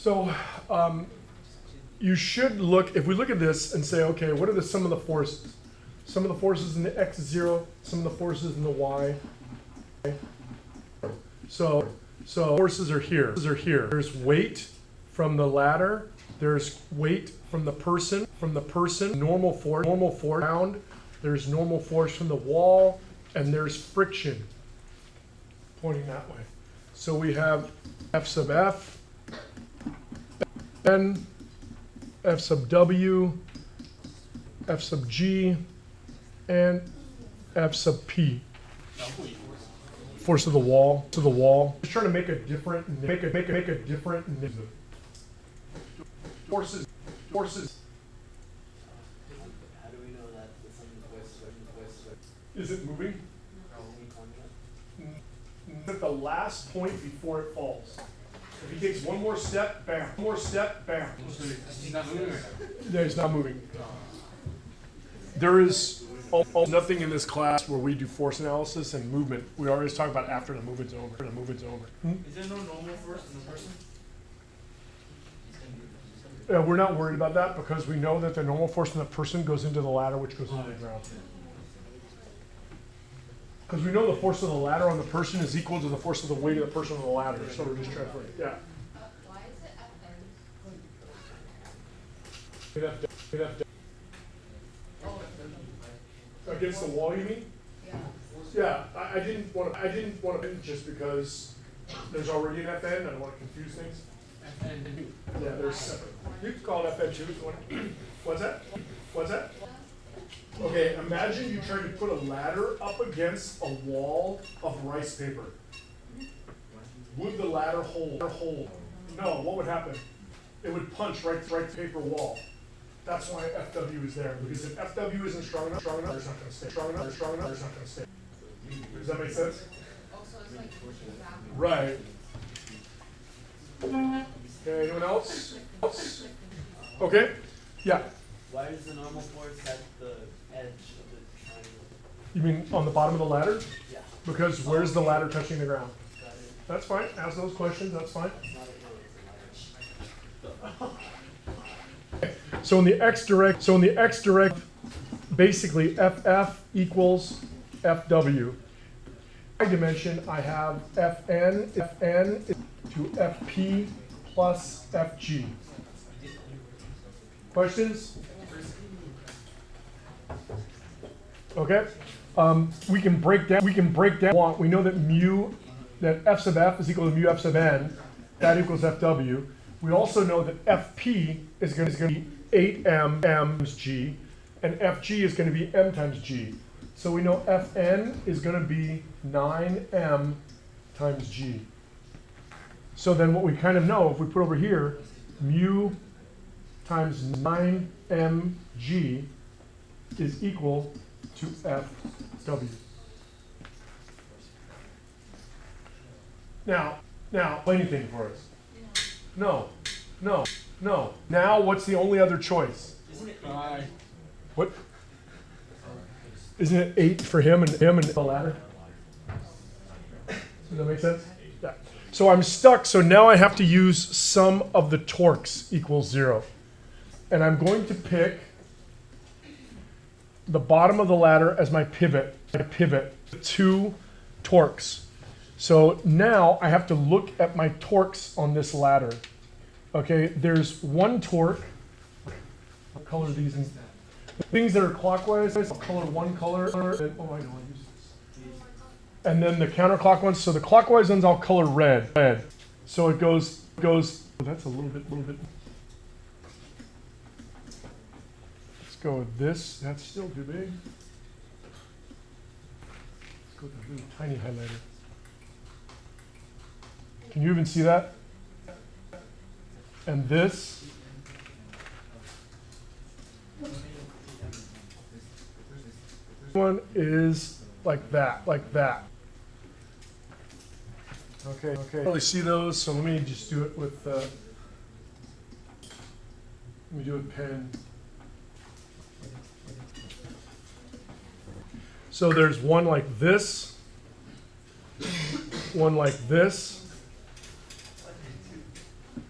So you should look, if we look at this and say, okay, what are the sum of the forces? Some of the forces in the x0, some of the forces in the y. So forces are here. There's weight from the ladder. There's weight from the person. Normal force around. There's normal force from the wall, and there's friction pointing that way. So we have F sub F, N, F sub W, F sub G, and F sub P. Force of the wall to the wall. Just trying to make a different forces. How do we know that the sum of the forces Is it moving? At the last point before it falls. If he takes one more step, bam. One more step, bam. He's not moving right now. No, he's not moving. There is nothing in this class where we do force analysis and movement. We always talk about after the movement's over. Is there no normal force in the person? We're not worried about that because we know that the normal force in the person goes into the ladder, which goes into the ground. Because we know the force of the ladder on the person is equal to the force of the weight of the person on the ladder, so we're just transferring. Yeah. Why is it FN? Against the wall, you mean? Yeah. Yeah, I didn't want to just because there's already an FN. I don't want to confuse things. Yeah, there's separate. You can call it FN2 if you want. What's that? Okay, imagine you trying to put a ladder up against a wall of rice paper. Would the ladder hold? No, what would happen? It would punch right through the paper wall. That's why FW is there, because if FW isn't strong enough, it's not going to stay. Strong enough, it's not going to stay. Does that make sense? Also, it's like Right. Okay, anyone else? Okay? Yeah. Why is the normal force at the edge of the triangle? You mean on the bottom of the ladder? Yeah. Because where's the ladder touching the ground? Got it. That's fine. Ask those questions. That's fine. It's not a hill, it's a ladder. So in the x direct, basically FF equals FW. In my dimension, I have FN to FP plus FG. Questions? Okay. We can break down. We know that F sub F is equal to mu F sub N. That equals FW. We also know that FP is going to be 8M times G, and FG is going to be M times G. So we know Fn is going to be 9M times G. So then what we kind of know, if we put over here, mu times 9mg is equal to Fw. Now, play anything for us. No. Now, what's the only other choice? Isn't it What? Isn't it 8 for him and the ladder? Does that make sense? Yeah. So I'm stuck, so now I have to use sum of the torques equals 0. And I'm going to pick the bottom of the ladder as my pivot, two torques. So now I have to look at my torques on this ladder. Okay, there's one torque. I'll color these in. Things that are clockwise, I'll color one color. And then the counterclockwise ones. So the clockwise ones I'll color red. So it goes. That's a little bit. Let's go with this. That's still too big. Let's go with a really tiny highlighter. Can you even see that? And this. One is like that. Okay. I don't really see those, so let me just do it with pen. So there's one like this, one like this,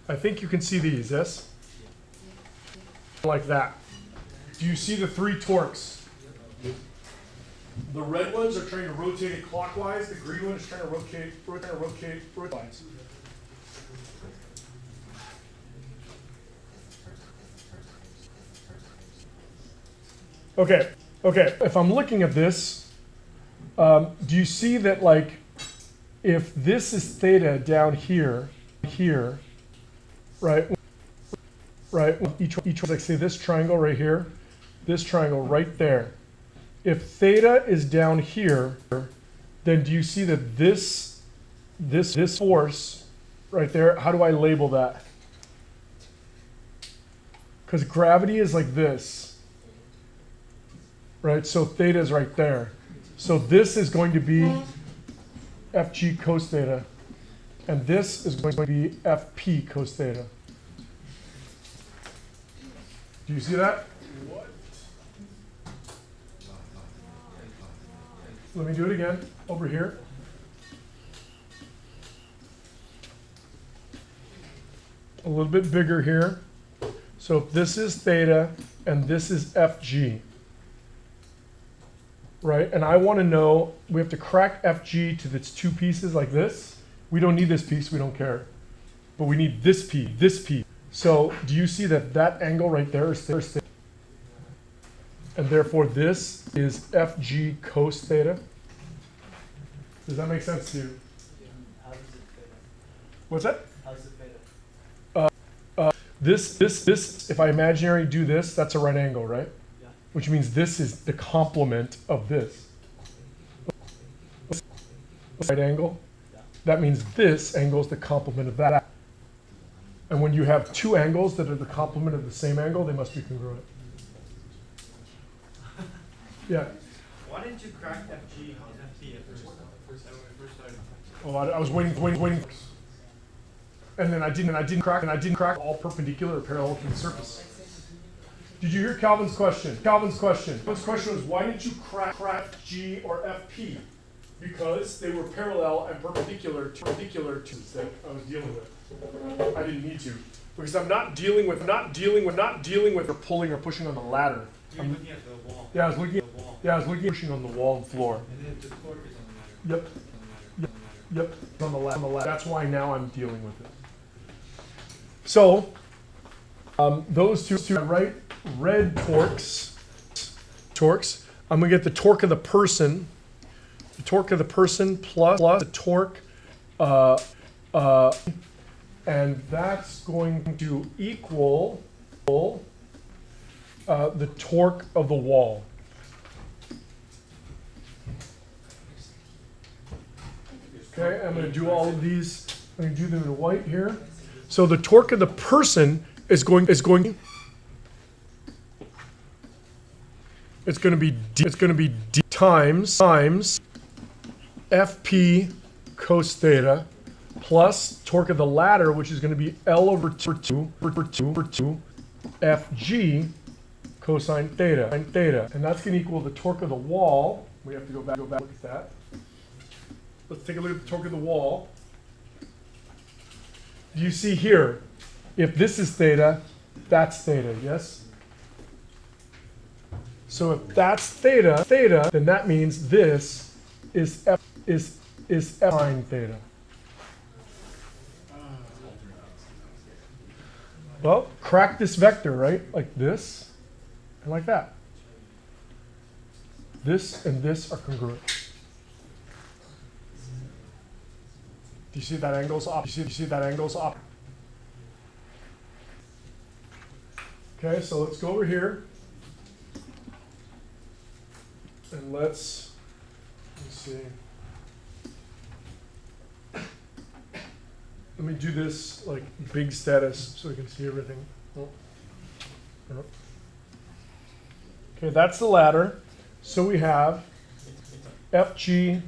I think you can see these, yes? Like that. Do you see the three torques? The red ones are trying to rotate it clockwise, the green one is trying to rotate clockwise. Okay, if I'm looking at this, do you see that, like, if this is theta down here, right, each like, say this triangle right here, this triangle right there. If theta is down here, then do you see that this force right there, how do I label that? Because gravity is like this, right? So theta is right there. So this is going to be Fg cos theta, and this is going to be Fp cos theta. Do you see that? Let me do it again, over here. A little bit bigger here. So if this is theta and this is Fg, right? And I want to know, we have to crack Fg to its two pieces like this. We don't need this piece, we don't care. But we need this piece. So do you see that that angle right there is theta? And therefore this is Fg cos theta. Does that make sense to you? How does it fit? What's that? How does it fit? This, if I imaginary do this, that's a right angle, right? Yeah. Which means this is the complement of this. Right angle? Yeah. That means this angle is the complement of that. And when you have two angles that are the complement of the same angle, they must be congruent. Yeah. Why didn't you crack FG on FT at first? When we first started. Oh, I was waiting. And then I didn't crack all perpendicular or parallel to the surface. Did you hear Calvin's question? Calvin's question was, why didn't you crack G or FP? Because they were parallel and perpendicular to that I was dealing with. I didn't need to. Because I'm not dealing with or pulling or pushing on the ladder. You're looking at the wall. Yeah, I was looking The wall. pushing on the wall and floor. And then the torque is on the ladder. Yep. Yep, on the left. That's why now I'm dealing with it. So, those two, right? Red torques. I'm gonna get the torque of the person plus the torque, and that's going to equal the torque of the wall. Okay, I'm going to do all of these. I'm going to do them in white here. So the torque of the person is going to be d times Fp cos theta plus torque of the ladder, which is going to be L over 2 Fg cosine theta. And that's going to equal the torque of the wall. We have to go back and look at that. Let's take a look at the torque of the wall. Do you see here, if this is theta, that's theta, yes? So if that's theta, then that means this is F sine theta. Well, crack this vector, right? Like this and like that. This and this are congruent. Do you see that angle's up? You see that angle's up? Okay, so let's go over here. And let's see. Let me do this like big status so we can see everything. Okay, that's the ladder. So we have Fg,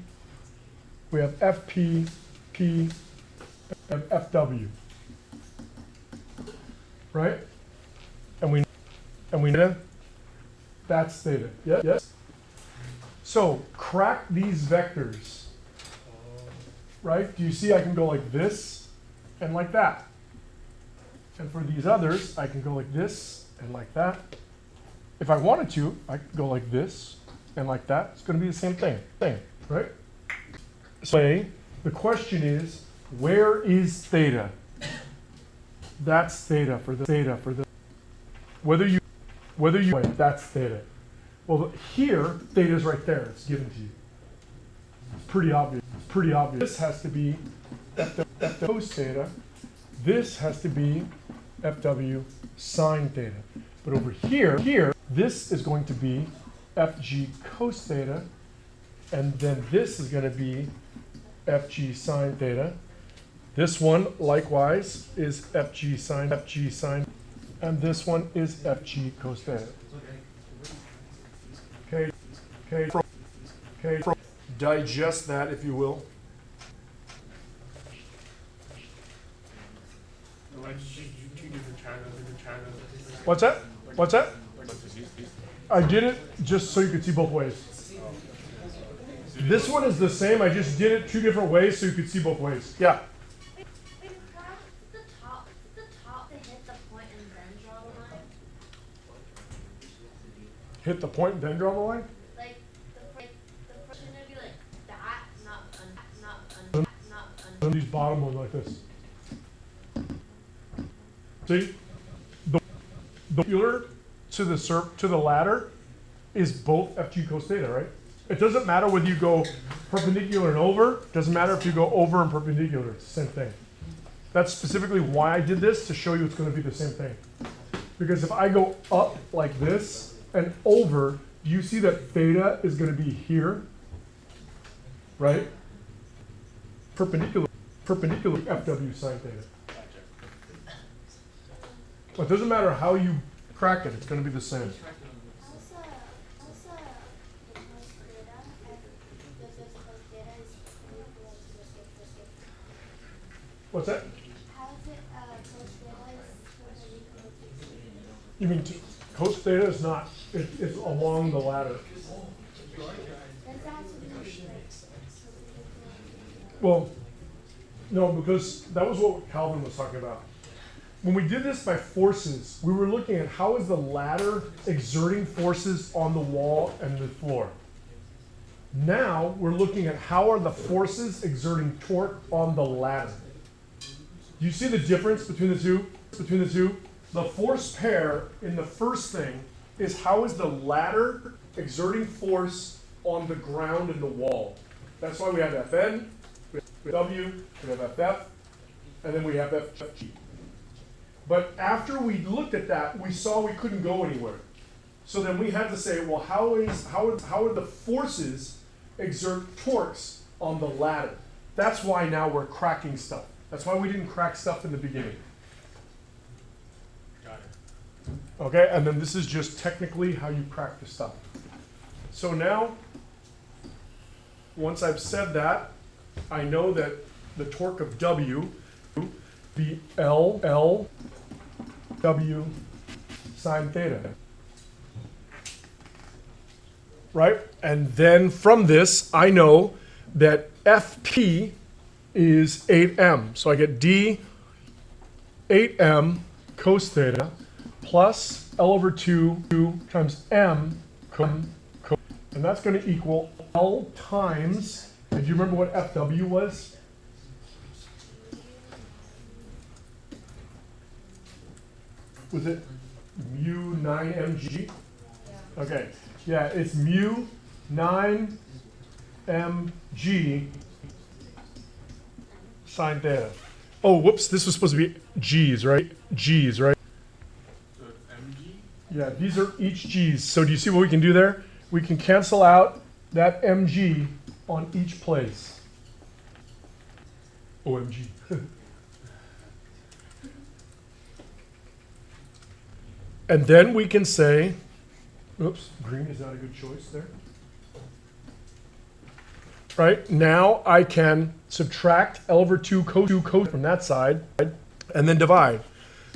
we have Fp, P, and Fw. Right? And we know that's theta. Yes? So crack these vectors. Right? Do you see I can go like this and like that? And for these others, I can go like this and like that. If I wanted to, I could go like this and like that. It's going to be the same thing, right? So the question is, where is theta? That's theta for the whether you that's theta. Well, here theta is right there. It's given to you. It's pretty obvious. This has to be FW cos theta. This has to be FW sine theta. But over here, this is going to be FG cos theta, and then this is going to be FG sine theta. This one, likewise, is FG sine, and this one is FG cos theta. Okay. Digest that, if you will. What's that? I did it just so you could see both ways. This one is the same. I just did it two different ways so you could see both ways. Yeah. The top to hit the point and then draw the line. Hit the point and then draw the line? Like the first shouldn't it be like that, not And these bottom ones like this. See? The circular to the ladder is both FG cos theta, right? It doesn't matter whether you go perpendicular and over. It doesn't matter if you go over and perpendicular. It's the same thing. That's specifically why I did this, to show you it's going to be the same thing. Because if I go up like this and over, do you see that theta is going to be here? Right? Perpendicular FW sine theta. But it doesn't matter how you crack it, it's going to be the same. What's that? How is it cos theta is perpendicular to? You mean cos theta is not, it's along the ladder. Does that have to be like perpendicular? Well, no, because that was what Calvin was talking about. When we did this by forces, we were looking at how is the ladder exerting forces on the wall and the floor. Now we're looking at how are the forces exerting torque on the ladder. Do you see the difference between the two? The force pair in the first thing is how is the ladder exerting force on the ground and the wall. That's why we have Fn, we have W, we have FF, and then we have FG. But after we looked at that, we saw we couldn't go anywhere. So then we had to say, well, how are the forces exert torques on the ladder? That's why now we're cracking stuff. That's why we didn't crack stuff in the beginning. Got it. Okay, and then this is just technically how you crack the stuff. So now, once I've said that, I know that the torque of W, the L W sine theta. Right? And then from this, I know that FP is 8m. So I get d 8m cos theta plus L over 2 times m cos. And that's going to equal L times, do you remember what FW was? Was it mu 9mg? Okay. Yeah, it's mu 9mg sine theta. Oh, whoops, this was supposed to be g's, right? G's, right? So it's mg? Yeah, these are each g's. So do you see what we can do there? We can cancel out that mg on each place. OMG. And then we can say, oops, green is not a good choice there. Right, now I can subtract L over 2 cos from that side and then divide.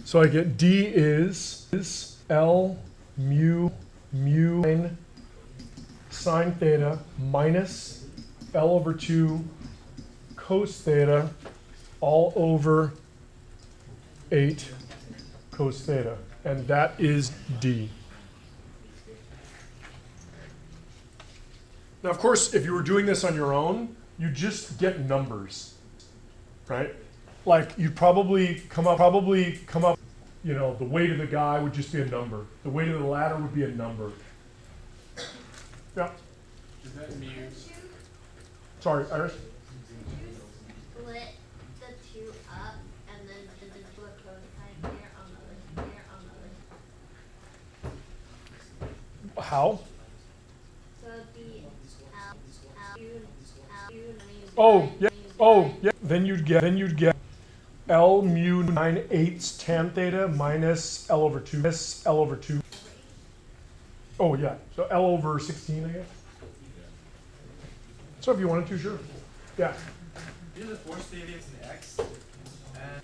So I get D is L mu 9 sine theta minus L over 2 cos theta all over 8 cos theta, and that is D. Now, of course, if you were doing this on your own, you just get numbers, right? Like you'd probably come up, you know, the weight of the guy would just be a number. The weight of the ladder would be a number. Yeah. Is that mu? Sorry, Iris. Split the two up and then do a cosine here on the other, here on the other. How? So it'd be Oh, yeah. Oh, yeah. Then you'd get L mu 9/8 tan theta minus L over 2. L over 2. Oh, yeah. So L over 16, I guess. So if you wanted to, sure. Yeah. Here's the force deviates in x, and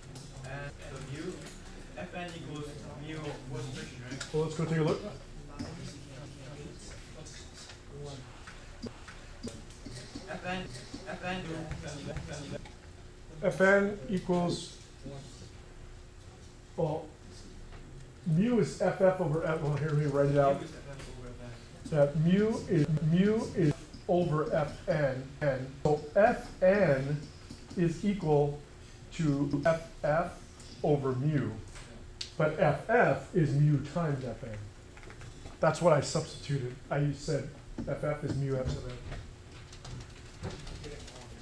the mu, Fn equals mu force friction, right? Well, let's go take a look. Fn equals, well, mu is ff over f. Well, here, let me write it out. That mu is over Fn, and so Fn is equal to Ff over mu, but Ff is mu times Fn. That's what I substituted. I said Ff is mu f sub n.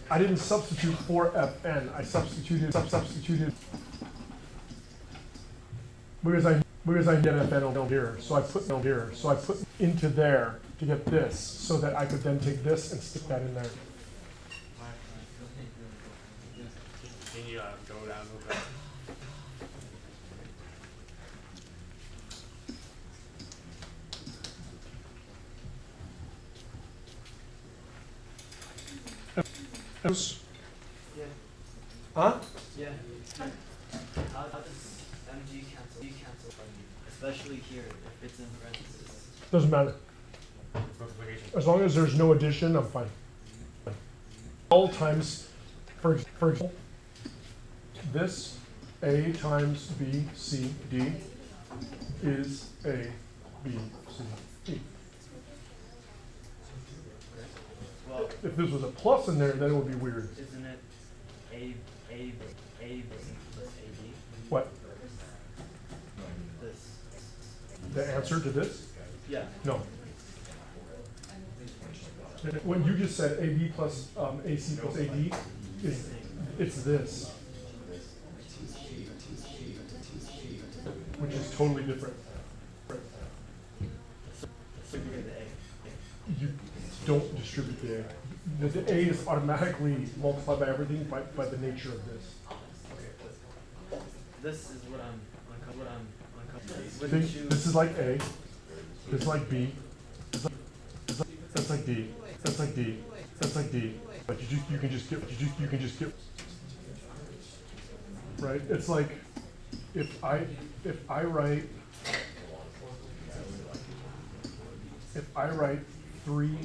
I didn't substitute for Fn. I substituted because I get Fn over here. So I put over here. So I put into there to get this, so that I could then take this and stick that in there. Can you go down a little bit? Yeah. Huh? Yeah. How does MG cancel, especially here if it's in parentheses? Doesn't matter. Multiplication. As long as there's no addition, I'm fine. All times, for example, this A times B, C, D is A, B, C, D. Well, If this was a plus in there, then it would be weird. isn't it A plus AB? What? This. The answer to this? Yeah. No. When you just said AB plus AC plus AD, it's this, which is totally different. So you get the A. You don't distribute the A. The A is automatically multiplied by everything by the nature of this. This is what I'm uncomfortable. See, this is like A, this is like B, that's like D, that's like D, that's like D. But you can just get right. It's like if I write 3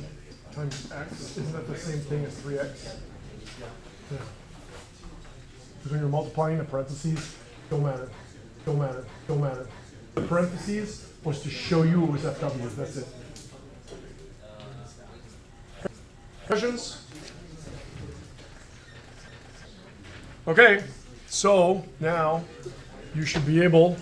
times x, isn't that the same thing as 3x? Yeah. Because when you're multiplying the parentheses, don't matter. The parentheses was to show you it was FW, that's it. Questions? Okay, so now you should be able